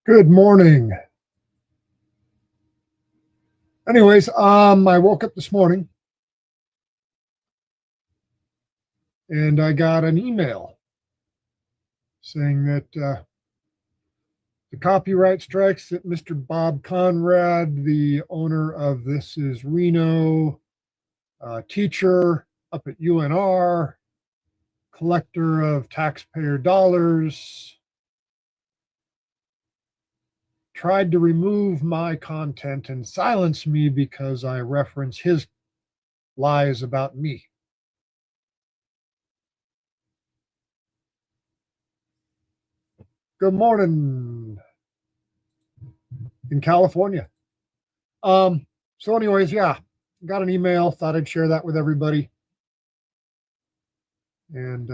Good morning. Anyways, I woke up this morning and I got an email saying that the copyright strikes that Mr. Bob Conrad, the owner of This Is Reno, teacher up at UNR, collector of taxpayer dollars, tried to remove my content and silence me because I reference his lies about me. Good morning in California. So anyways, yeah, got an email, thought I'd share that with everybody. And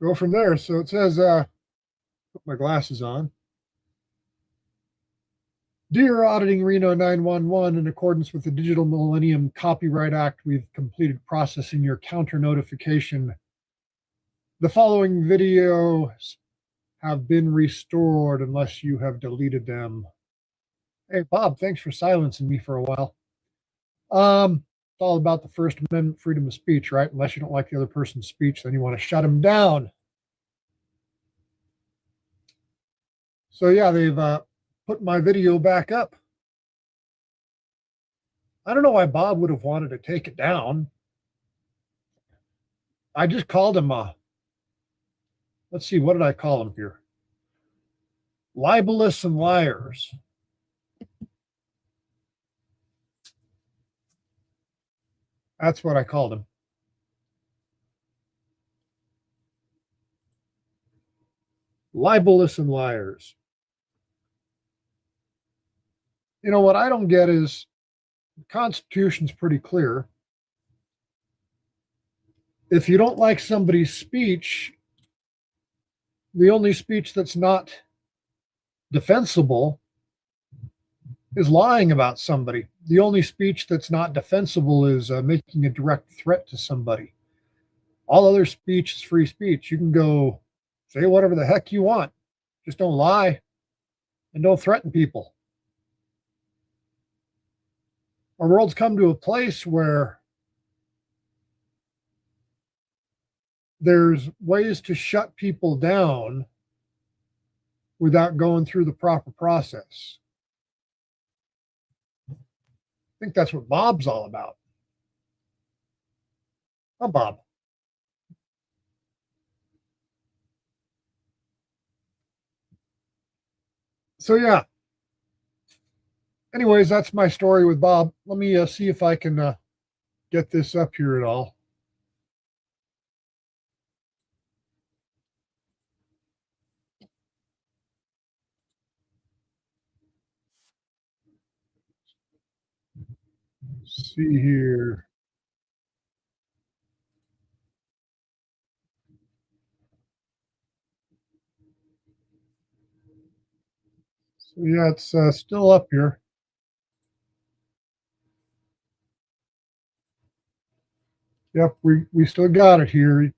go from there. So it says, put my glasses on. Dear Auditing Reno 911, in accordance with the Digital Millennium Copyright Act, we've completed processing your counter notification. The following videos have been restored unless you have deleted them. Hey, Bob, thanks for silencing me for a while. It's all about the First Amendment, freedom of speech, right? Unless you don't like the other person's speech, then you want to shut them down. So yeah, they've put my video back up. I don't know why Bob would have wanted to take it down. I just called him let's see, what did I call him here? Libelous and liars. That's what I called him. Libelous and liars. You know what I don't get is the Constitution's pretty clear. If you don't like somebody's speech, the only speech that's not defensible is lying about somebody. The only speech that's not defensible is making a direct threat to somebody. All other speech is free speech. You can go say whatever the heck you want. Just don't lie and don't threaten people. Our world's come to a place where there's ways to shut people down without going through the proper process. I think that's what Bob's all about. Oh, Bob. So, yeah. Anyways, that's my story with Bob. Let me see if I can get this up here at all. Let's see here. So, yeah, it's still up here. Yep, we still got it here.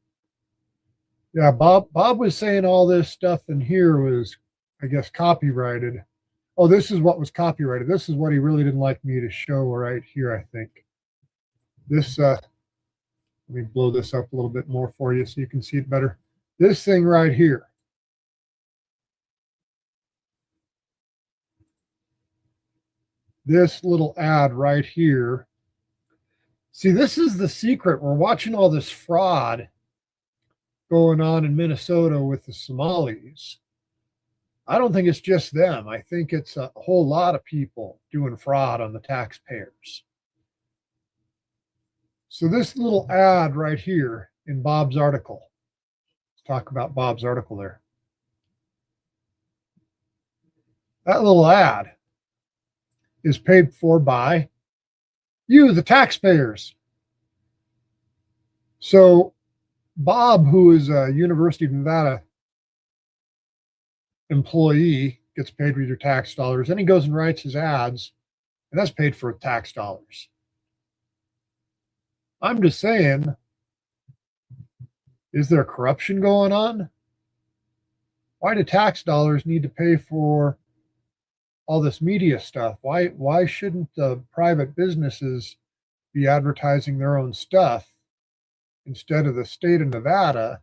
Yeah, Bob was saying all this stuff in here was, I guess, copyrighted. Oh, this is what was copyrighted. This is what he really didn't like me to show right here, I think. This let me blow this up a little bit more for you so you can see it better. This thing right here. This little ad right here. See, this is the secret. We're watching all this fraud going on in Minnesota with the Somalis. I don't think it's just them. I think it's a whole lot of people doing fraud on the taxpayers. So this little ad right here in Bob's article. Let's talk about Bob's article there. That little ad is paid for by you, the taxpayers. So Bob, who is a University of Nevada employee, gets paid with your tax dollars. Then he goes and writes his ads, and that's paid for tax dollars. I'm just saying, is there corruption going on? Why do tax dollars need to pay for all this media stuff? Why shouldn't the private businesses be advertising their own stuff instead of the state of Nevada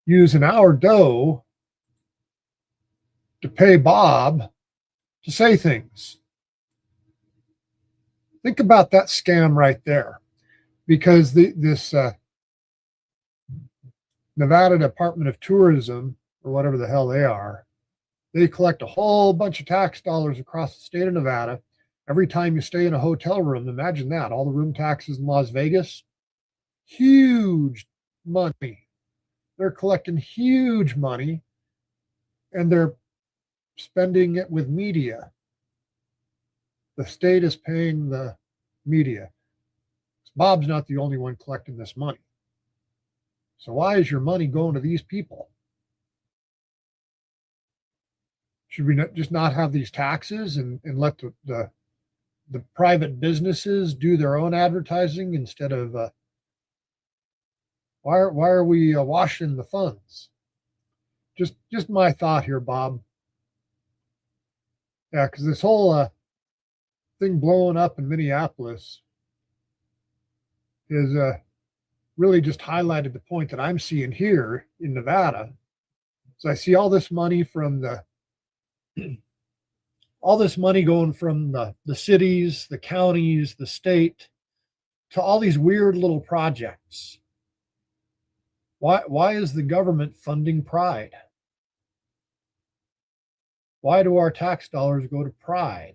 using our dough to pay Bob to say things? Think about that scam right there, because this Nevada Department of Tourism, or whatever the hell they are, they collect a whole bunch of tax dollars across the state of Nevada every time you stay in a hotel room. Imagine that, all the room taxes in Las Vegas, huge money. They're collecting huge money, and they're spending it with media. The state is paying the media. Bob's not the only one collecting this money. So why is your money going to these people? Should we just not have these taxes and let the private businesses do their own advertising instead of why are we washing the funds? Just my thought here, Bob. Yeah, because this whole thing blowing up in Minneapolis is really just highlighted the point that I'm seeing here in Nevada. So I see all this money from all this money going from the cities, the counties, the state, to all these weird little projects. Why is the government funding Pride? Why do our tax dollars go to Pride?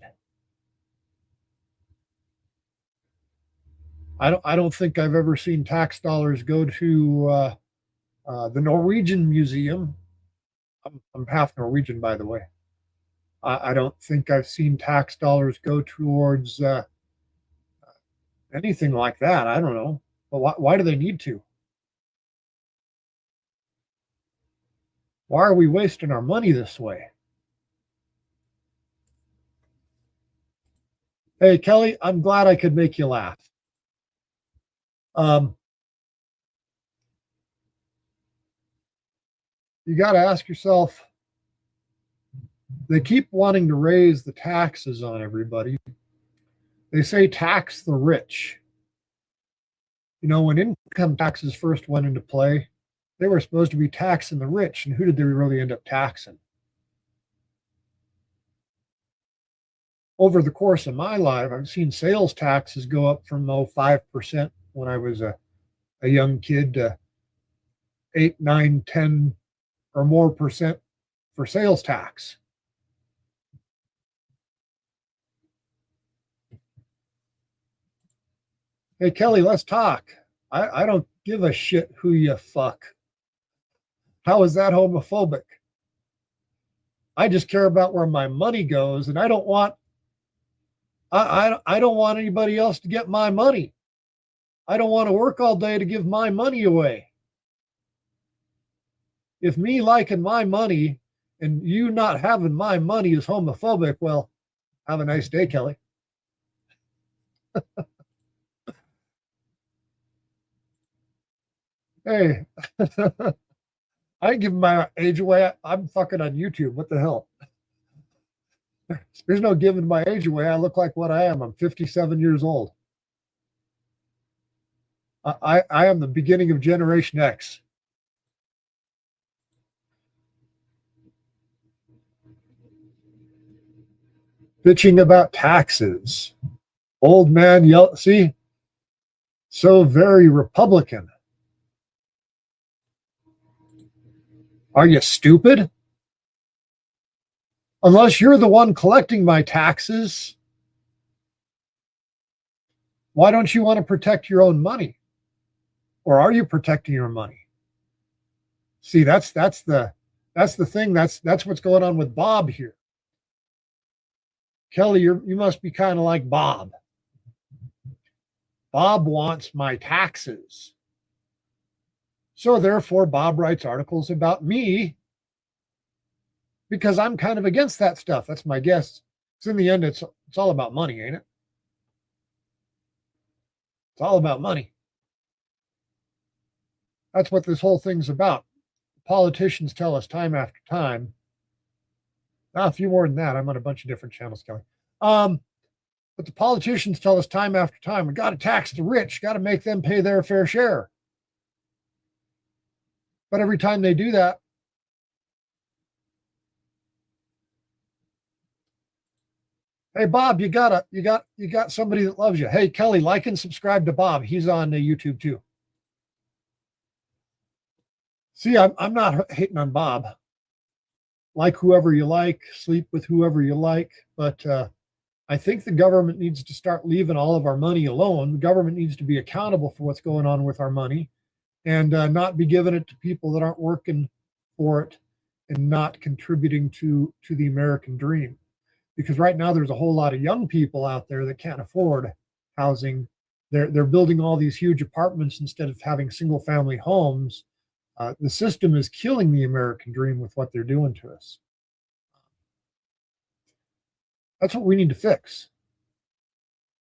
I don't think I've ever seen tax dollars go to the Norwegian Museum. I'm half Norwegian, by the way. I don't think I've seen tax dollars go towards anything like that. I don't know. But why do they need to? Why are we wasting our money this way? Hey, Kelly, I'm glad I could make you laugh. You got to ask yourself, they keep wanting to raise the taxes on everybody. They say tax the rich. You know, when income taxes first went into play, they were supposed to be taxing the rich. And who did they really end up taxing? Over the course of my life, I've seen sales taxes go up from 5% when I was a young kid to 8, 9, 10 or more percent for sales tax. Hey, Kelly, let's talk. I don't give a shit who you fuck. How is that homophobic? I just care about where my money goes, and I don't want anybody else to get my money. I don't want to work all day to give my money away. If me liking my money and you not having my money is homophobic, well, have a nice day, Kelly. Hey, I give my age away. I'm fucking on YouTube. What the hell? There's no giving my age away. I look like what I am. I'm 57 years old. I am the beginning of Generation X. Bitching about taxes. Old man yell. See, so very Republican. Are you stupid? Unless you're the one collecting my taxes, why don't you want to protect your own money? Or are you protecting your money? See, that's the thing. That's what's going on with Bob here. Kelly, you must be kind of like Bob. Bob wants my taxes. So therefore, Bob writes articles about me because I'm kind of against that stuff. That's my guess. Because in the end, it's all about money, ain't it? It's all about money. That's what this whole thing's about. politicians tell us time after time, a few more than that. I'm on a bunch of different channels, Kelly. But the politicians tell us time after time, we got to tax the rich, got to make them pay their fair share. But every time they do that, hey Bob, you got somebody that loves you. Hey Kelly, like and subscribe to Bob. He's on YouTube too. See, I'm not hating on Bob. Like whoever you like, sleep with whoever you like, but I think the government needs to start leaving all of our money alone. The government needs to be accountable for what's going on with our money, and not be giving it to people that aren't working for it and not contributing to the American dream. Because right now there's a whole lot of young people out there that can't afford housing. They're building all these huge apartments instead of having single family homes. The system is killing the American dream with what they're doing to us. That's what we need to fix.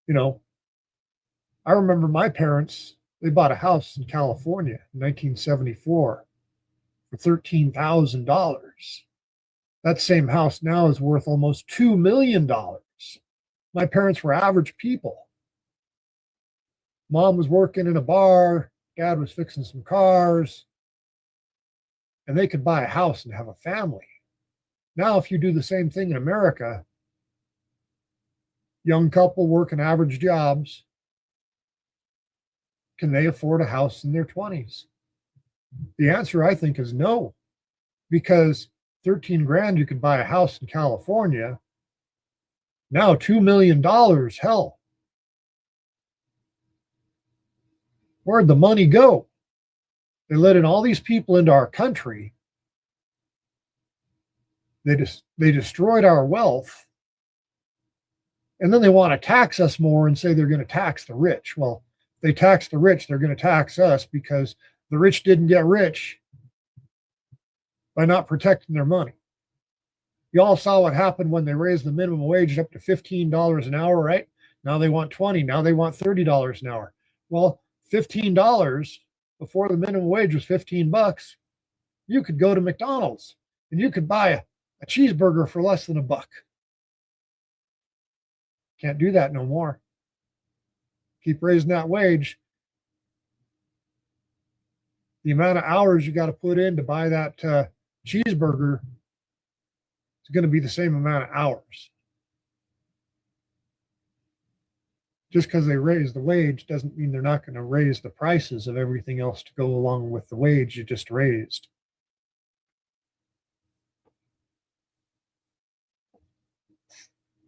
You know, I remember my parents, they bought a house in California in 1974 for $13,000. That same house now is worth almost $2 million. My parents were average people. Mom was working in a bar, dad was fixing some cars, and they could buy a house and have a family. Now, if you do the same thing in America, young couple working average jobs, can they afford a house in their 20s? The answer, I think, is no, because 13 grand, you could buy a house in California. Now $2 million, hell. Where'd the money go? They let in all these people into our country. They destroyed our wealth. And then they want to tax us more and say they're going to tax the rich. Well, if they tax the rich, they're going to tax us because the rich didn't get rich by not protecting their money. You all saw what happened when they raised the minimum wage up to $15 an hour, right? Now they want 20. Now they want $30 an hour. Well, $15 before the minimum wage was $15. You could go to McDonald's and you could buy a cheeseburger for less than $1. Can't do that no more. Keep raising that wage. The amount of hours you got to put in to buy that cheeseburger is going to be the same amount of hours. Just because they raise the wage doesn't mean they're not going to raise the prices of everything else to go along with the wage you just raised.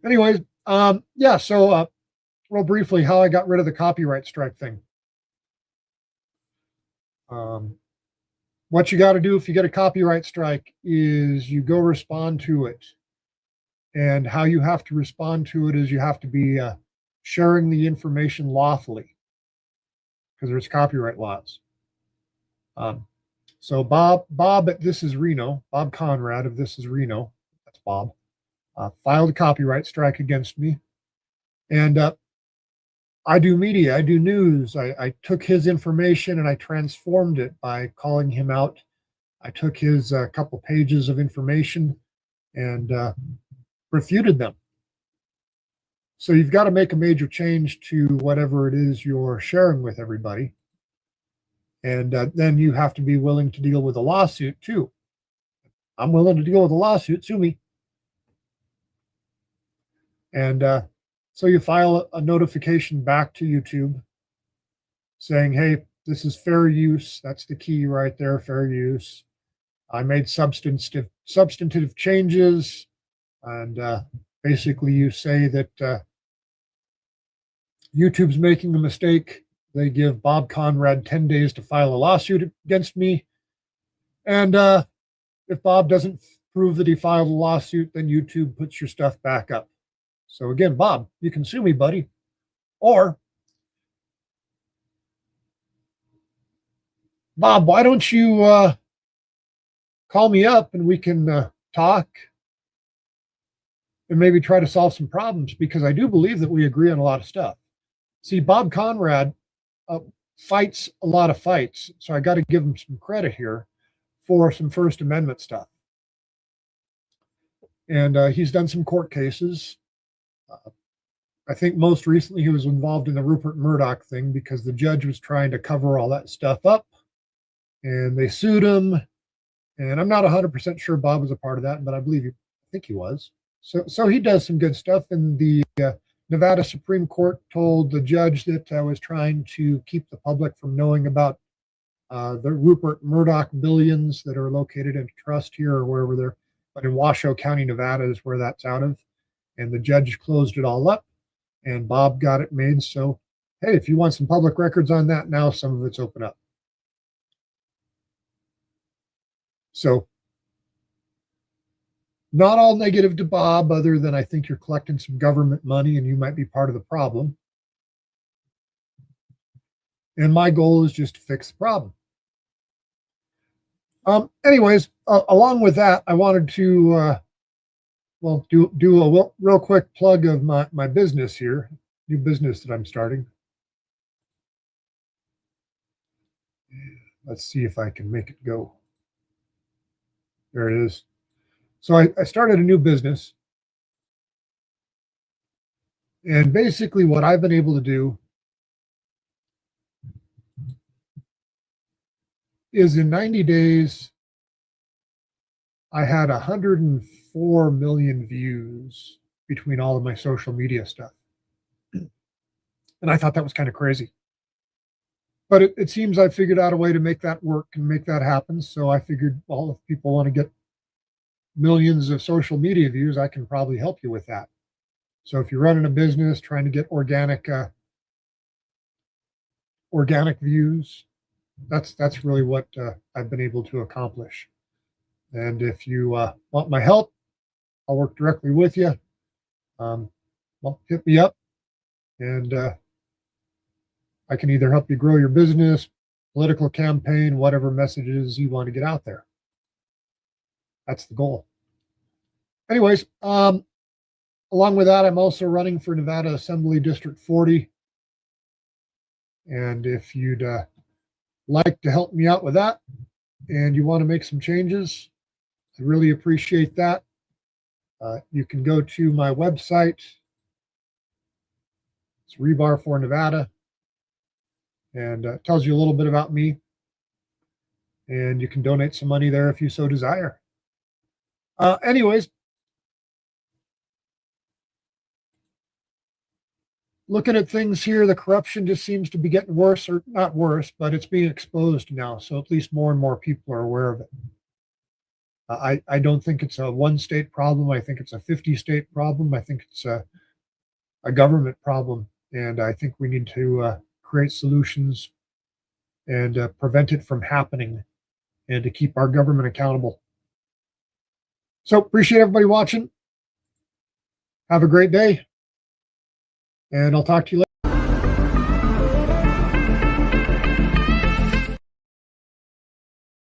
Anyways, yeah, so real briefly, how I got rid of the copyright strike thing. What you got to do if you get a copyright strike is you go respond to it. And how you have to respond to it is you have to be sharing the information lawfully because there's copyright laws. So Bob at This Is Reno, Bob Conrad of This Is Reno, that's Bob, filed a copyright strike against me. And I do media, I do news. I took his information and I transformed it by calling him out. I took his couple pages of information and refuted them. So you've got to make a major change to whatever it is you're sharing with everybody. And then you have to be willing to deal with a lawsuit too. I'm willing to deal with a lawsuit, sue me. And so you file a notification back to YouTube saying, hey, this is fair use. That's the key right there, fair use. I made substantive changes. And basically you say that YouTube's making a mistake. They give Bob Conrad 10 days to file a lawsuit against me. And if Bob doesn't prove that he filed a lawsuit, then YouTube puts your stuff back up. So again, Bob, you can sue me, buddy. Or, Bob, why don't you call me up and we can talk and maybe try to solve some problems, because I do believe that we agree on a lot of stuff. See, Bob Conrad fights a lot of fights, so I got to give him some credit here for some First Amendment stuff. And he's done some court cases. I think most recently he was involved in the Rupert Murdoch thing because the judge was trying to cover all that stuff up, and they sued him. And I'm not 100% sure Bob was a part of that, but I think he was. So he does some good stuff. And the Nevada Supreme Court told the judge that I was trying to keep the public from knowing about the Rupert Murdoch billions that are located in a trust here or wherever they're, but in Washoe County, Nevada is where that's out of. And the judge closed it all up, and Bob got it made. So, hey, if you want some public records on that, now some of it's open up. So, not all negative to Bob, other than I think you're collecting some government money and you might be part of the problem. And my goal is just to fix the problem. Anyways, along with that, I wanted to do a real quick plug of my business here, new business that I'm starting. Let's see if I can make it go. There it is. So I started a new business. And basically what I've been able to do is in 90 days, I had 104 million views between all of my social media stuff. And I thought that was kind of crazy. But it seems I figured out a way to make that work and make that happen. So I figured, well, if people want to get millions of social media views, I can probably help you with that. So if you're running a business trying to get organic views, that's really what I've been able to accomplish. And if you want my help, I'll work directly with you. Well, hit me up, and I can either help you grow your business, political campaign, whatever messages you want to get out there. That's the goal. Anyways, along with that, I'm also running for Nevada Assembly District 40. And if you'd like to help me out with that and you want to make some changes, I really appreciate that. You can go to my website. It's Rebar for Nevada. And it tells you a little bit about me. And you can donate some money there if you so desire. Anyways, looking at things here, the corruption just seems to be getting worse, or not worse, but it's being exposed now. So at least more and more people are aware of it. I don't think it's a one state problem. I think it's a 50 state problem. I think it's a government problem. And I think we need to create solutions and prevent it from happening and to keep our government accountable. So appreciate everybody watching. Have a great day. And I'll talk to you later.